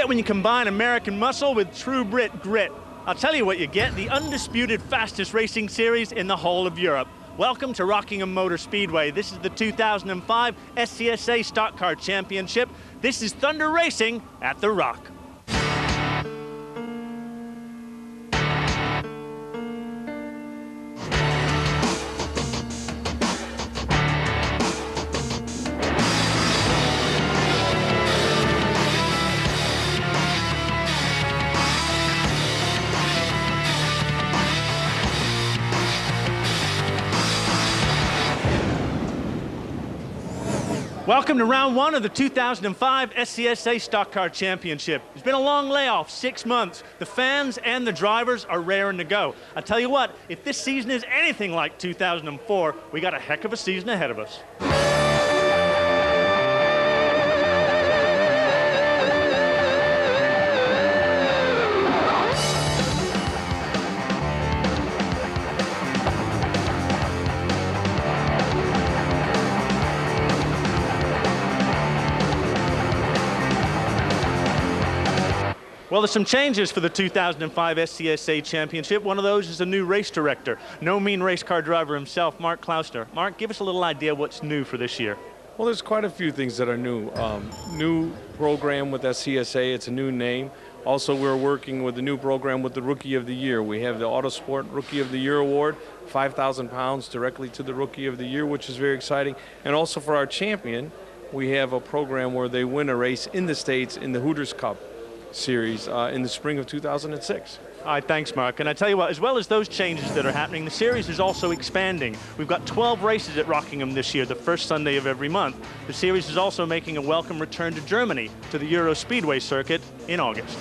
get when you combine American muscle with true Brit grit? I'll tell you what you get, the undisputed fastest racing series in the whole of Europe. Welcome to Rockingham Motor Speedway. This is the 2005 SCSA Stock Car Championship. This is Thunder Racing at the Rock. Welcome to round one of the 2005 SCSA Stock Car Championship. It's been a long layoff, 6 months. The fans and the drivers are raring to go. I tell you what, if this season is anything like 2004, we got a heck of a season ahead of us. Well, there's some changes for the 2005 SCSA Championship. One of those is a new race director. No mean race car driver himself, Mark Clouster. Mark, give us a little idea what's new for this year. Well, there's quite a few things that are new. New program with SCSA, it's a new name. Also, we're working with a new program with the Rookie of the Year. We have the Autosport Rookie of the Year Award, 5,000 pounds directly to the Rookie of the Year, which is very exciting. And also for our champion, we have a program where they win a race in the States in the Hooters Cup series in the spring of 2006. All right, thanks, Mark. And I tell you what, as well as those changes that are happening, the series is also expanding. We've got 12 races at Rockingham this year, the first Sunday of every month. The series is also making a welcome return to Germany, to the Euro Speedway circuit in August.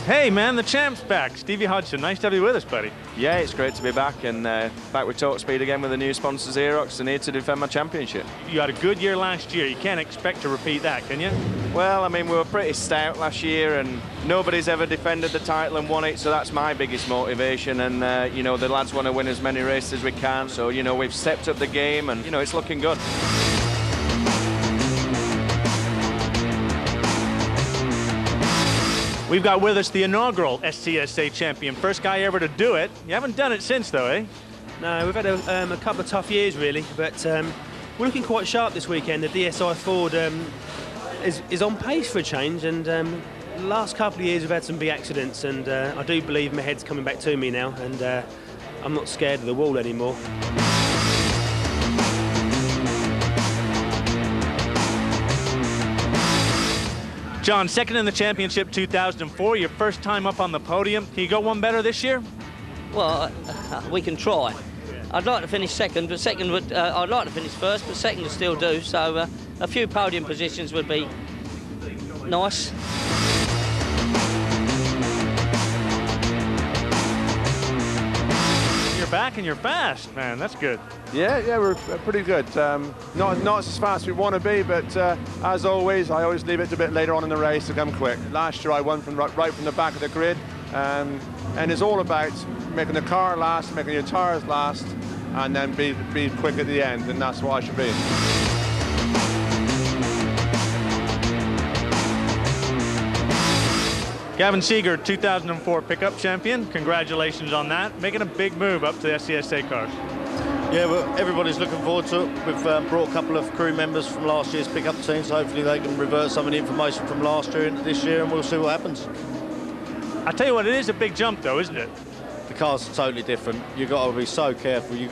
Hey, man, the champ's back. Stevie Hodgson, nice to have you with us, buddy. Yeah, it's great to be back, and back with Talk Speed again with the new sponsors Xerox, and here to defend my championship. You had a good year last year. You can't expect to repeat that, can you? Well, I mean, we were pretty stout last year, and nobody's ever defended the title and won it, so that's my biggest motivation. And, you know, the lads want to win as many races as we can, so, you know, we've stepped up the game, and, you know, it's looking good. We've got with us the inaugural SCSA champion. First guy ever to do it. You haven't done it since, though, eh? No, we've had a couple of tough years, really, but we're looking quite sharp this weekend. The DSI Ford is on pace for a change, and the last couple of years we've had some big accidents, and I do believe my head's coming back to me now, and I'm not scared of the wall anymore. John, second in the championship 2004, your first time up on the podium. Can you go one better this year? Well, we can try. I'd like to finish second, but second would, I'd like to finish first, but second would still do. So a few podium positions would be nice. You're back and you're fast, man. That's good. Yeah, we're pretty good. Not as fast as we want to be, but as always, I always leave it a bit later on in the race to come quick. Last year I won right from the back of the grid, and it's all about making the car last, making your tires last, and then be quick at the end, and that's what I should be. Gavin Seeger, 2004 pickup champion. Congratulations on that. Making a big move up to the SCSA cars. Yeah, well, everybody's looking forward to it. We've brought a couple of crew members from last year's pickup team, so hopefully they can revert some of the information from last year into this year, and we'll see what happens. I tell you what, it is a big jump, though, isn't it? The car's totally different. You've got to be so careful. You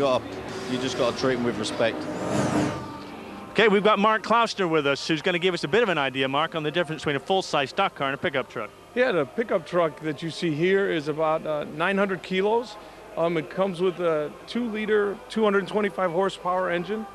just got to treat them with respect. Okay, we've got Mark Clouster with us, who's going to give us a bit of an idea, Mark, on the difference between a full-size stock car and a pickup truck. Yeah, the pickup truck that you see here is about 900 kilos. It comes with a 2-liter, 225 horsepower engine.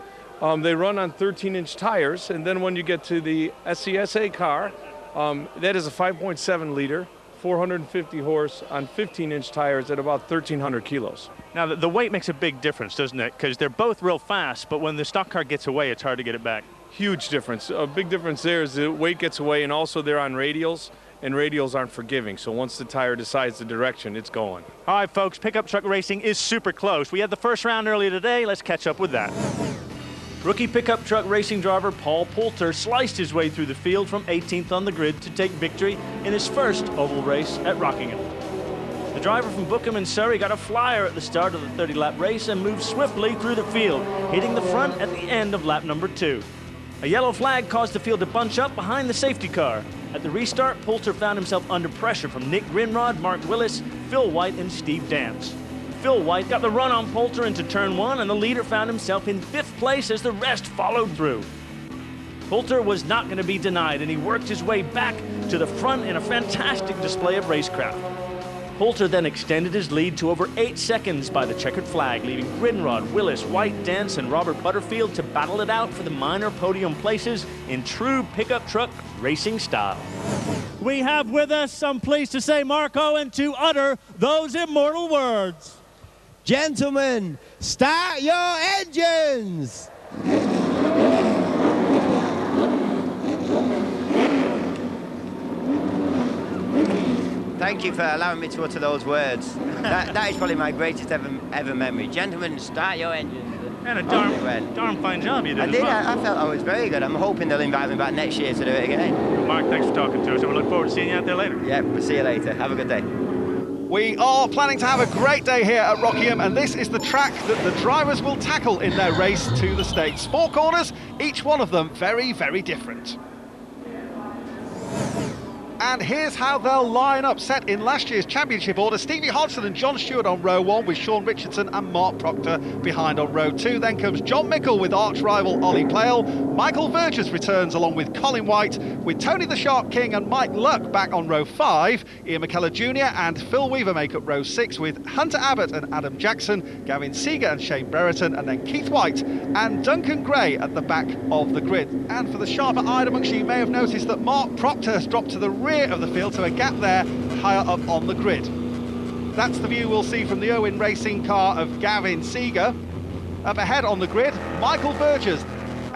They run on 13-inch tires, and then when you get to the SCSA car, that is a 5.7-liter, 450 horse on 15-inch tires at about 1,300 kilos. Now, the weight makes a big difference, doesn't it? Because they're both real fast, but when the stock car gets away, it's hard to get it back. Huge difference. A big difference there is the weight gets away, and also they're on radials, and radials aren't forgiving. So once the tire decides the direction, it's going. All right, folks, pickup truck racing is super close. We had the first round earlier today. Let's catch up with that. Rookie pickup truck racing driver Paul Poulter sliced his way through the field from 18th on the grid to take victory in his first oval race at Rockingham. The driver from Bookham in Surrey got a flyer at the start of the 30-lap race and moved swiftly through the field, hitting the front at the end of lap number 2. A yellow flag caused the field to bunch up behind the safety car. At the restart, Poulter found himself under pressure from Nick Grinrod, Mark Willis, Phil White, and Steve Dance. Phil White got the run on Poulter into turn 1, and the leader found himself in 5th place as the rest followed through. Poulter was not going to be denied, and he worked his way back to the front in a fantastic display of racecraft. Poulter then extended his lead to over 8 seconds by the checkered flag, leaving Grinrod, Willis, White, Dance, and Robert Butterfield to battle it out for the minor podium places in true pickup truck racing style. We have with us, I'm pleased to say, Marco, and to utter those immortal words. Gentlemen, start your engines! Thank you for allowing me to utter those words. that is probably my greatest ever memory. Gentlemen, start your engines. And a darn fine job you did. I did. I felt I was very good. I'm hoping they'll invite me back next year to do it again. Mark, thanks for talking to us, and we look forward to seeing you out there later. Yeah, we'll see you later. Have a good day. We are planning to have a great day here at Rockingham, and this is the track that the drivers will tackle in their race to the States. 4 corners, each one of them very, very different. And here's how they'll line up, set in last year's championship order. Stevie Hodgson and John Stewart on row 1, with Sean Richardson and Mark Proctor behind on row 2. Then comes John Mickle with arch rival Ollie Playle. Michael Vergers returns along with Colin White, with Tony the Shark King and Mike Luck back on row 5. Ian McKellar Jr. and Phil Weaver make up row 6, with Hunter Abbott and Adam Jackson, Gavin Seeger and Shane Brereton, and then Keith White and Duncan Gray at the back of the grid. And for the sharper-eyed amongst you may have noticed that Mark Proctor has dropped to the rear of the field, to a gap there higher up on the grid. That's the view we'll see from the Owen Racing car of Gavin Seeger. Up ahead on the grid, Michael Vergers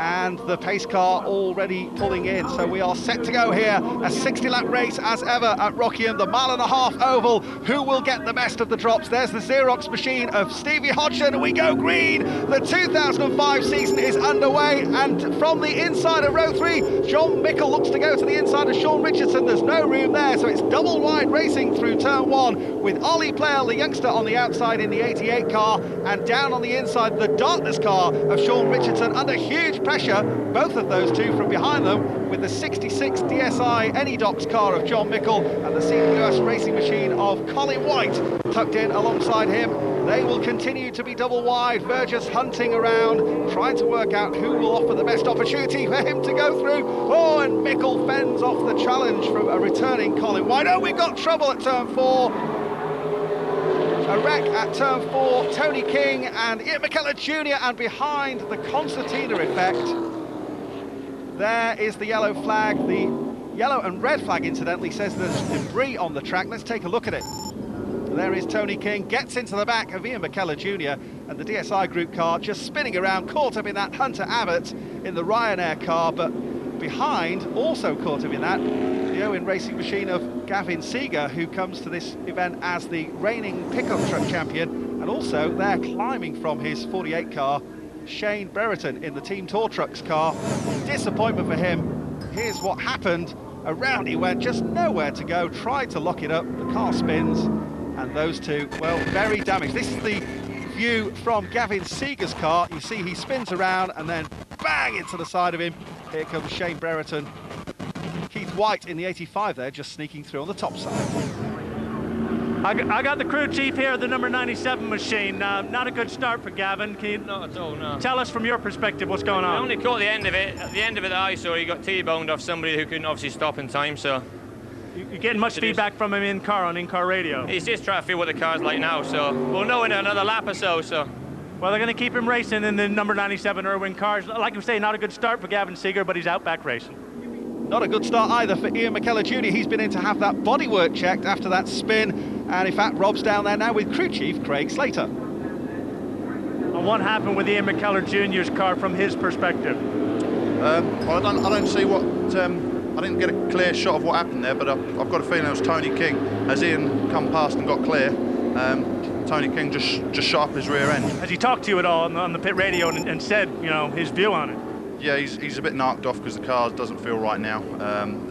and the pace car already pulling in. So we are set to go here. A 60-lap race as ever at Rockingham, the 1.5-mile oval. Who will get the best of the drops? There's the Xerox machine of Stevie Hodgson. We go green. The 2005 season is underway, and from the inside of row 3, John Mickle looks to go to the inside of Sean Richardson. There's no room there, so it's double wide racing through turn 1, with Ollie Playle, the youngster, on the outside in the 88 car, and down on the inside, the Darkness car of Sean Richardson, under huge pressure, both of those two from behind them, with the 66 DSI Anydox car of John Mickle and the CWS racing machine of Colin White tucked in alongside him. They will continue to be double wide. Vergers hunting around, trying to work out who will offer the best opportunity for him to go through. Oh, and Mickle fends off the challenge from a returning Colin White. Oh, we've got trouble at turn 4. A wreck at turn 4, Tony King and Ian McKellar Jr. and behind the concertina effect. There is the yellow flag. The yellow and red flag, incidentally, says there's debris on the track. Let's take a look at it. There is Tony King, gets into the back of Ian McKellar Jr. and the DSI group car just spinning around, caught up in that Hunter Abbott in the Ryanair car, but behind, also caught him in that, the Owen Racing machine of Gavin Seeger, who comes to this event as the reigning pickup truck champion, and also there climbing from his 48 car, Shane Brereton in the Team Tour Trucks car. Disappointment for him. Here's what happened. Around he went, just nowhere to go, tried to lock it up, the car spins, and those two, well, very damaged. This is the view from Gavin Seeger's car. You see he spins around and then bang into the side of him. Here comes Shane Brereton. Keith White in the 85 there, just sneaking through on the top side. I got the crew chief here at the number 97 machine. Not a good start for Gavin. Can you Not at all, no. tell us from your perspective what's going on? I only caught the end of it. At the end of it, I saw he got T-boned off somebody who couldn't obviously stop in time, so... You're getting much feedback from him on in-car radio? He's just trying to feel what the car's like now, so we'll know in another lap or so. Well, they're going to keep him racing in the number 97 Irwin cars. Like we say, not a good start for Gavin Seeger, but he's out back racing. Not a good start either for Ian McKellar Jr. He's been in to have that bodywork checked after that spin. And in fact, Rob's down there now with crew chief Craig Slater. And what happened with Ian McKellar Jr.'s car from his perspective? Well, I don't see what... I didn't get a clear shot of what happened there, but I've got a feeling it was Tony King as Ian come past and got clear. Tony King just shot up his rear end. Has he talked to you at all on the pit radio and said, you know, his view on it? Yeah, he's a bit knocked off because the car doesn't feel right now.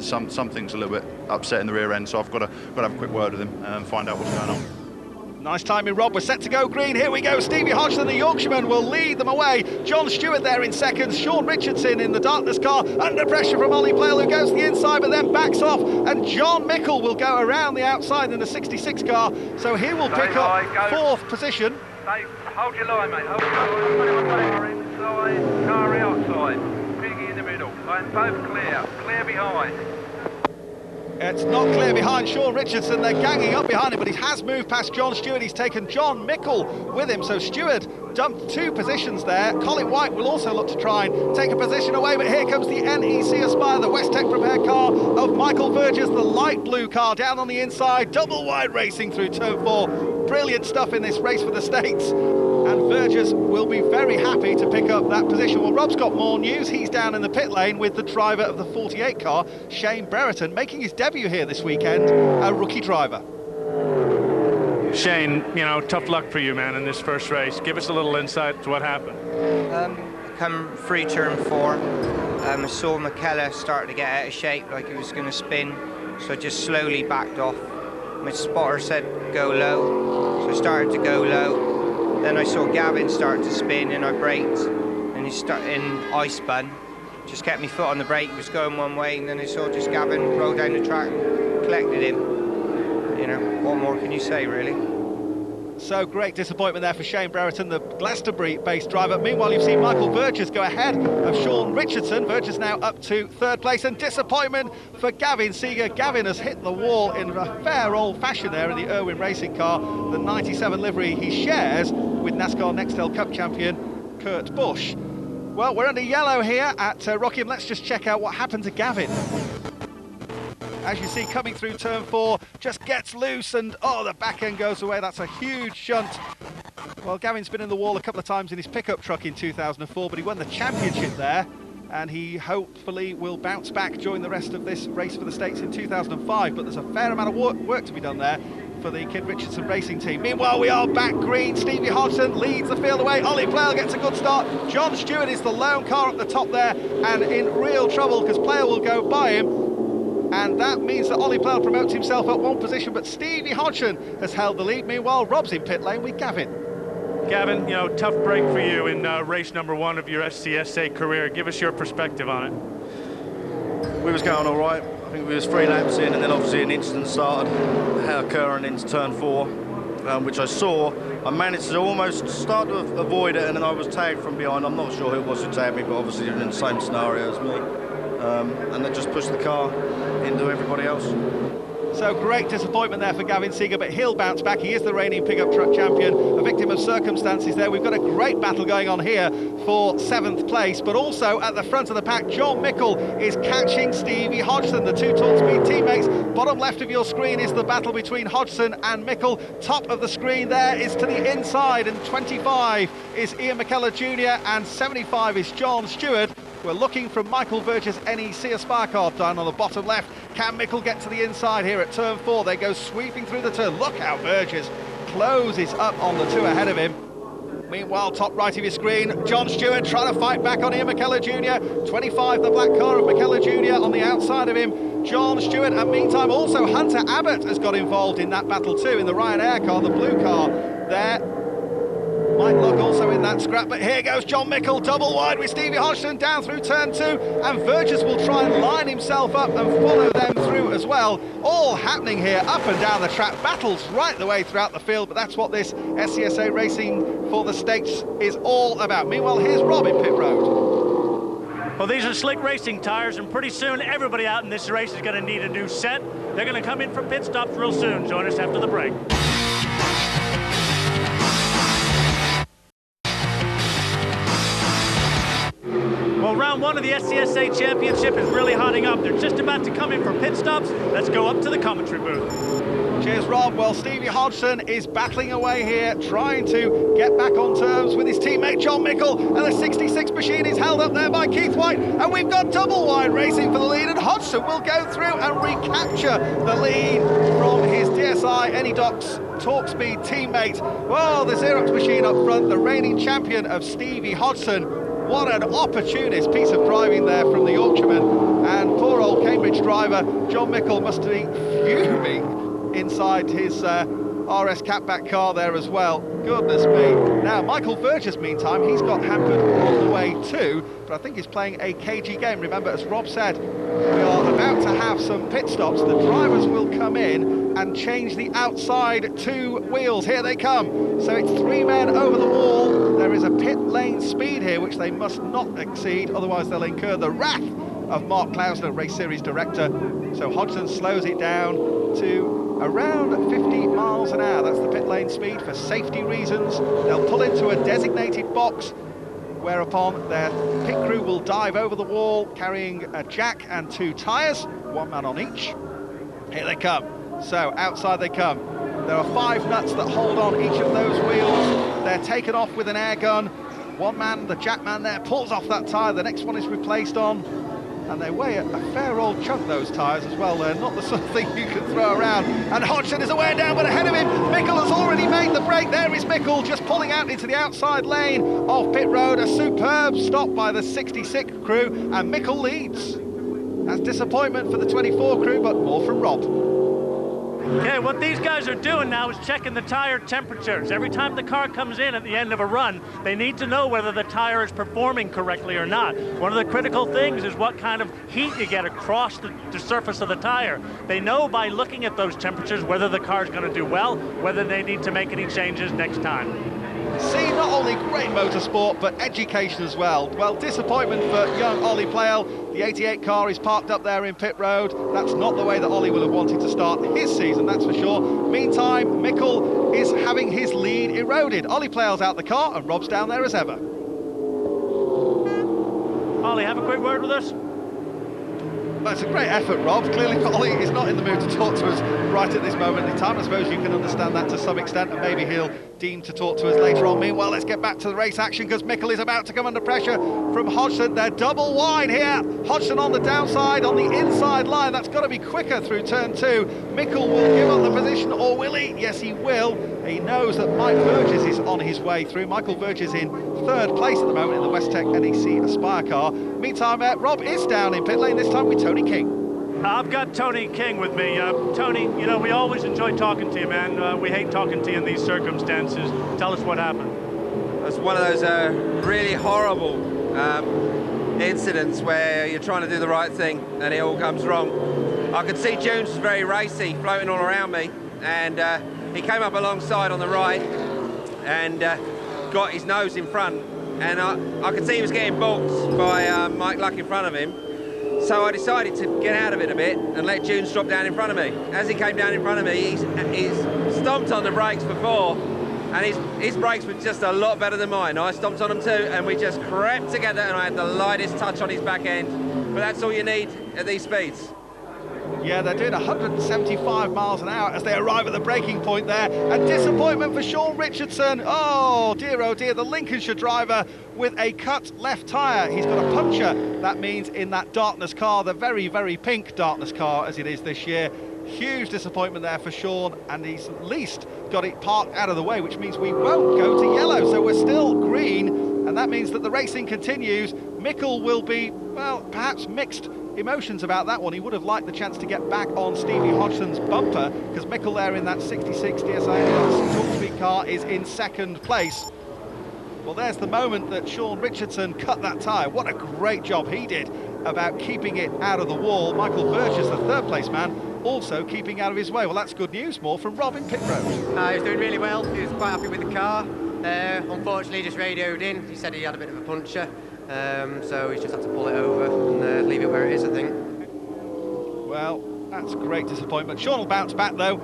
Something's a little bit upset in the rear end, so I've got to have a quick word with him and find out what's going on. Nice timing, Rob. We're set to go green. Here we go. Stevie Hodgson, the Yorkshireman, will lead them away. John Stewart there in seconds. Sean Richardson in the darkness car, under pressure from Ollie Playle, who goes to the inside but then backs off. And John Mickle will go around the outside in the 66 car. So he will pick up 4th position. Dave, hold your line, mate. Hold your line. Inside, car outside. Piggy in the middle. And both clear. Clear behind. It's not clear behind Sean Richardson. They're ganging up behind him, but he has moved past John Stewart. He's taken John Mickle with him, so Stewart dumped 2 positions there. Colin White will also look to try and take a position away, but here comes the NEC Aspire, the West Tech prepared car of Michael Burgess, the light blue car down on the inside, double wide racing through turn 4. Brilliant stuff in this race for the States. And Burgess will be very happy to pick up that position. Well, Rob's got more news. He's down in the pit lane with the driver of the 48 car, Shane Brereton, making his debut here this weekend, a rookie driver. Shane, you know, tough luck for you, man, in this first race. Give us a little insight to what happened. Come through turn 4, I saw McKellar start to get out of shape, like he was going to spin, so I just slowly backed off. My spotter said go low, so I started to go low. Then I saw Gavin start to spin and I braked, and I spun. Just kept my foot on the brake, was going one way, and then I saw just Gavin roll down the track and collected him. You know, what more can you say, really? So great disappointment there for Shane Brereton, the Glastonbury-based driver. Meanwhile, you've seen Michael Burgess go ahead of Sean Richardson. Burgess now up to 3rd place, and disappointment for Gavin Seeger. Gavin has hit the wall in a fair old fashion there in the Irwin racing car, the 97 livery he shares with NASCAR Nextel Cup champion Kurt Busch. Well, we're under yellow here at Rockingham. Let's just check out what happened to Gavin. As you see, coming through turn 4, just gets loose and, oh, the back end goes away. That's a huge shunt. Well, Gavin's been in the wall a couple of times in his pickup truck in 2004, but he won the championship there, and he hopefully will bounce back during the rest of this race for the States in 2005, but there's a fair amount of work to be done there for the Kid Richardson racing team. Meanwhile, we are back green. Stevie Hodgson leads the field away. Ollie Playle gets a good start. John Stewart is the lone car at the top there, and in real trouble because Playle will go by him. And that means that Ollie Playle promotes himself up 1 position, but Stevie Hodgson has held the lead. Meanwhile, Rob's in pit lane with Gavin. Gavin, you know, tough break for you in race number 1 of your SCSA career. Give us your perspective on it. We was going all right. I think we was 3 laps in, and then obviously an incident started occurring into turn 4, which I saw. I managed to almost start to avoid it, and then I was tagged from behind. I'm not sure who it was who tagged me, but obviously in the same scenario as me. And that just pushed the car into everybody else. So great disappointment there for Gavin Seeger, but he'll bounce back. He is the reigning pickup truck champion, a victim of circumstances there. We've got a great battle going on here for 7th place, but also at the front of the pack, John Mickle is catching Stevie Hodgson, the 2 Torque Speed teammates. Bottom left of your screen is the battle between Hodgson and Mickle. Top of the screen there is to the inside, and 25 is Ian McKellar Jr. and 75 is John Stewart. We're looking from Michael Burgess' NEC Aspire car down on the bottom left. Can Mickle get to the inside here at turn 4? They go sweeping through the turn. Look how Burgess closes up on the 2 ahead of him. Meanwhile, top right of your screen, John Stewart trying to fight back on Ian McKellar Jr. 25, the black car of McKellar Jr. on the outside of him. John Stewart, and meantime also Hunter Abbott has got involved in that battle too, in the Ryanair car, the blue car there. Mike Locke also in that scrap, but here goes John Mickle, double wide with Stevie Hodgson down through turn 2, and Burgess will try and line himself up and follow them through as well. All happening here up and down the track, battles right the way throughout the field, but that's what this SCSA Racing for the States is all about. Meanwhile, here's Rob in pit road. Well, these are slick racing tires, and pretty soon everybody out in this race is going to need a new set. They're going to come in for pit stops real soon. Join us after the break. Well, round 1 of the SCSA Championship is really hotting up. They're just about to come in for pit stops. Let's go up to the commentary booth. Cheers, Rob. Well, Stevie Hodgson is battling away here, trying to get back on terms with his teammate John Mickle, and the 66 machine is held up there by Keith White, and we've got double wide racing for the lead, and Hodgson will go through and recapture the lead from his DSI Anydocs Talkspeed teammate. Well, the Xerox machine up front, the reigning champion of Stevie Hodgson. What an opportunist piece of driving there from the Yorkshireman, and poor old Cambridge driver John Mickle must be fuming inside his RS Catback car there as well. Goodness me. Now, Michael Burgess, meantime, he's got hampered all the way too, but I think he's playing a cagey game. Remember, as Rob said, we are about to have some pit stops. The drivers will come in and change the outside two wheels. Here they come. So it's 3 men over the wall. There is a pit lane speed here, which they must not exceed, otherwise they'll incur the wrath of Mark Klausner, race series director. So Hodgson slows it down to around 50 miles an hour. That's the pit lane speed for safety reasons. They'll pull into a designated box, whereupon their pit crew will dive over the wall carrying a jack and 2 tyres, 1 man on each. Here they come. So outside they come. There are 5 nuts that hold on each of those wheels. They're taken off with an air gun. 1 man, the jack man there, pulls off that tyre. The next one is replaced on. And they weigh a fair old chunk, those tyres as well. They're not the sort of thing you can throw around. And Hodgson is away down, but ahead of him, Mickle has already made the break. There is Mickle just pulling out into the outside lane of pit road. A superb stop by the 66 crew, and Mickle leads. That's disappointment for the 24 crew, but more from Rob. Okay, what these guys are doing now is checking the tire temperatures. Every time the car comes in at the end of a run, they need to know whether the tire is performing correctly or not. One of the critical things is what kind of heat you get across the surface of the tire. They know by looking at those temperatures whether the car is going to do well, whether they need to make any changes next time. See, not only great motorsport, but education as well. Well, disappointment for young Ollie Playle. The 88 car is parked up there in pit road. That's not the way that Ollie will have wanted to start his season, that's for sure. Meantime, Mickle is having his lead eroded. Ollie Playle's out the car, and Rob's down there as ever. Ollie, have a quick word with us. Well, it's a great effort, Rob. Clearly, Ollie is not in the mood to talk to us right at this moment in time. I suppose you can understand that to some extent, and maybe he'll deem to talk to us later on. Meanwhile, let's get back to the race action, because Mickle is about to come under pressure from Hodgson. They're double wide here. Hodgson on the downside, on the inside line. That's got to be quicker through turn 2. Mickle will give up the position, or will he? Yes, he will. He knows that Mike Burgess is on his way through. Michael Burgess in 3rd place at the moment in the West Tech NEC Aspire car. Meantime, Rob is down in pit lane, this time with Tony King. I've got Tony King with me. Tony, you know, we always enjoy talking to you, man. We hate talking to you in these circumstances. Tell us what happened. It's one of those really horrible incidents where you're trying to do the right thing and it all comes wrong. I could see Jones was very racy, floating all around me, and he came up alongside on the right and got his nose in front, and I could see he was getting balked by Mike Luck in front of him. So I decided to get out of it a bit and let Jones drop down in front of me. As he came down in front of me, he's stomped on the brakes before, and his brakes were just a lot better than mine. I stomped on them too, and we just crept together, and I had the lightest touch on his back end. But that's all you need at these speeds. Yeah, they're doing 175 miles an hour as they arrive at the braking point there. And disappointment for Sean Richardson. Oh dear, the Lincolnshire driver with a cut left tyre. He's got a puncture. That means in that darkness car, the very, very pink darkness car as it is this year. Huge disappointment there for Sean, and he's at least got it parked out of the way, which means we won't go to yellow. So we're still green, and that means that the racing continues. Mickle will be, well, perhaps mixed emotions about that one. He would have liked the chance to get back on Stevie Hodgson's bumper, because Mickle there in that 66 DSI Talkspeed car is in 2nd place. Well, there's the moment that Sean Richardson cut that tyre. What a great job he did about keeping it out of the wall. Michael Burgess, the 3rd place man, also keeping out of his way. Well, that's good news. More from Rob in pit road. He was doing really well. He was quite happy with the car. Unfortunately, just radioed in. He said he had a bit of a puncture. So he's just had to pull it over and leave it where it is, I think. Well, that's great disappointment. Sean will bounce back though,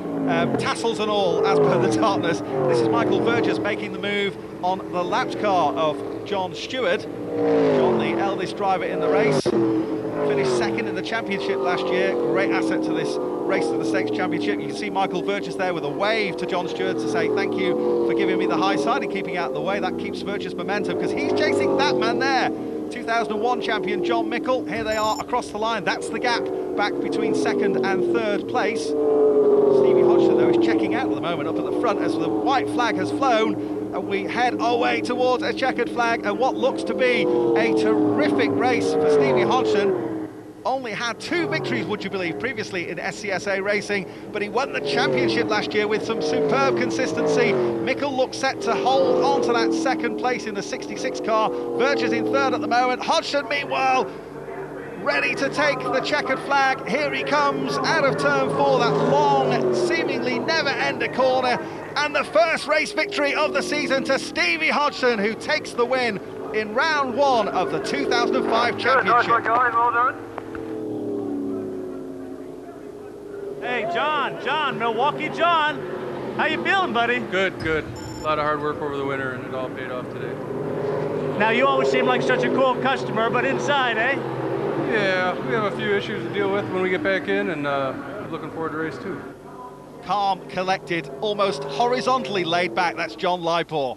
tassels and all, as per the darkness. This is Michael Burgess making the move on the lapped car of John Stewart. John, the eldest driver in the race, finished second in the championship last year. Great asset to this Race to the Stakes Championship. You can see Michael Burgess there with a wave to John Stewart to say thank you for giving me the high side and keeping out of the way. That keeps Burgess momentum because he's chasing that man there. 2001 champion John Mickle. Here they are across the line. That's the gap back between second and third place. Stevie Hodgson, though, is checking out at the moment up at the front as the white flag has flown, and we head our way towards a checkered flag and what looks to be a terrific race for Stevie Hodgson. Only had 2 victories, would you believe, previously in SCSA racing, but he won the championship last year with some superb consistency. Mickle looks set to hold on to that second place in the 66 car. Burgess in third at the moment. Hodgson, meanwhile, ready to take the checkered flag. Here he comes out of turn 4, that long, seemingly never-ending corner, and the first race victory of the season to Stevie Hodgson, who takes the win in round 1 of the 2005 championship. Nice one, guys, well done. Hey, John, Milwaukee John. How you feeling, buddy? Good. A lot of hard work over the winter, and it all paid off today. Now, you always seem like such a cool customer, but inside, eh? Yeah, we have a few issues to deal with when we get back in, and looking forward to race 2. Calm, collected, almost horizontally laid back. That's John Leipold.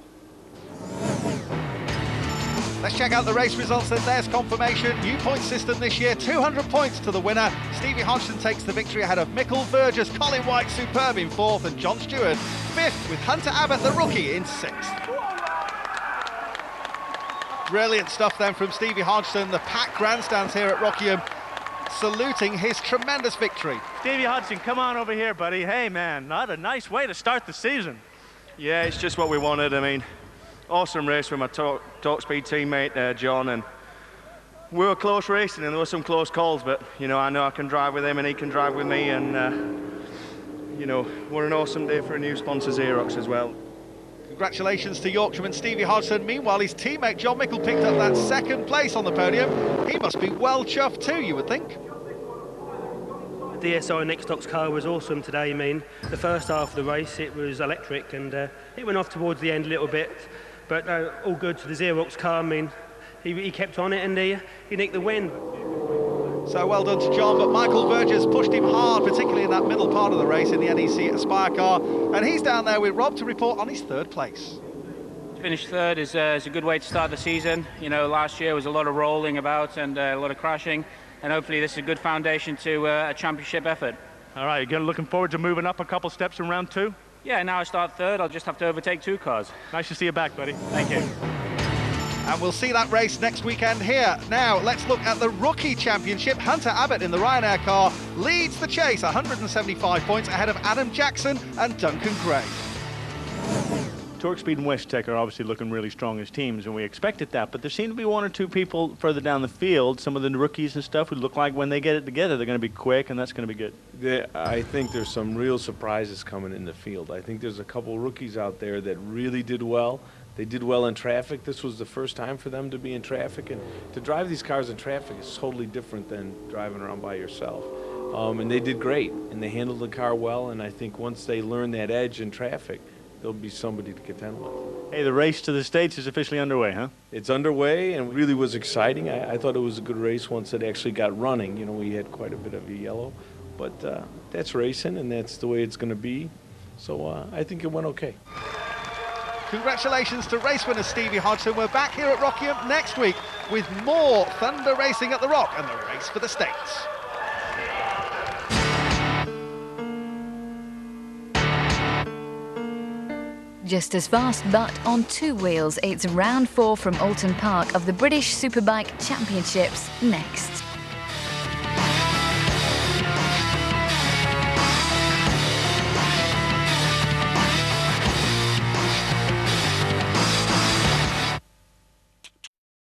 Let's check out the race results then. There's confirmation. New point system this year, 200 points to the winner. Stevie Hodgson takes the victory ahead of Mickle, Burgess, Colin White superb in 4th, and John Stewart 5th, with Hunter Abbott, the rookie, in 6th. Brilliant stuff then from Stevie Hodgson. The packed grandstands here at Rockingham saluting his tremendous victory. Stevie Hodgson, come on over here, buddy. Hey, man, not a nice way to start the season. Yeah, it's just what we wanted. I mean, awesome race with my Talk Speed teammate, John, and we were close racing and there were some close calls, but, you know I can drive with him and he can drive with me, and, you know, what an awesome day for a new sponsor, Xerox, as well. Congratulations to Yorkshireman Stevie Hodgson. Meanwhile, his teammate John Mickle picked up that 2nd place on the podium. He must be well chuffed too, you would think. The DSI Next Stock's car was awesome today. I mean, the first half of the race, it was electric, and it went off towards the end a little bit, but all good to the Xerox car. I mean, he kept on it, and he nicked the win. So well done to John, but Michael Burgess pushed him hard, particularly in that middle part of the race in the NEC ASCAR car, and he's down there with Rob to report on his 3rd place. To finish 3rd is a good way to start the season. You know, last year was a lot of rolling about and a lot of crashing, and hopefully this is a good foundation to a championship effort. All right, you're looking forward to moving up a couple steps in round 2? Yeah, now I start 3rd, I'll just have to overtake 2 cars. Nice to see you back, buddy. Thank you. And we'll see that race next weekend here. Now, let's look at the Rookie Championship. Hunter Abbott in the Ryanair car leads the chase, 175 points ahead of Adam Jackson and Duncan Gray. Torque Speed and West Tech are obviously looking really strong as teams, and we expected that, but there seem to be 1 or 2 people further down the field, some of the rookies and stuff, who look like when they get it together, they're going to be quick, and that's going to be good. I think there's some real surprises coming in the field. I think there's a couple rookies out there that really did well. They did well in traffic. This was the first time for them to be in traffic, and to drive these cars in traffic is totally different than driving around by yourself. And they did great, and they handled the car well, and I think once they learn that edge in traffic, there'll be somebody to contend with. Hey, the race to the States is officially underway, huh? It's underway, and really was exciting. I thought it was a good race once it actually got running. You know, we had quite a bit of a yellow, but that's racing, and that's the way it's going to be. So I think it went okay. Congratulations to race winner Stevie Hodgson. We're back here at Rockingham next week with more Thunder Racing at the Rock and the race for the States. Just as fast, but on 2 wheels, it's round 4 from Alton Park of the British Superbike Championships next.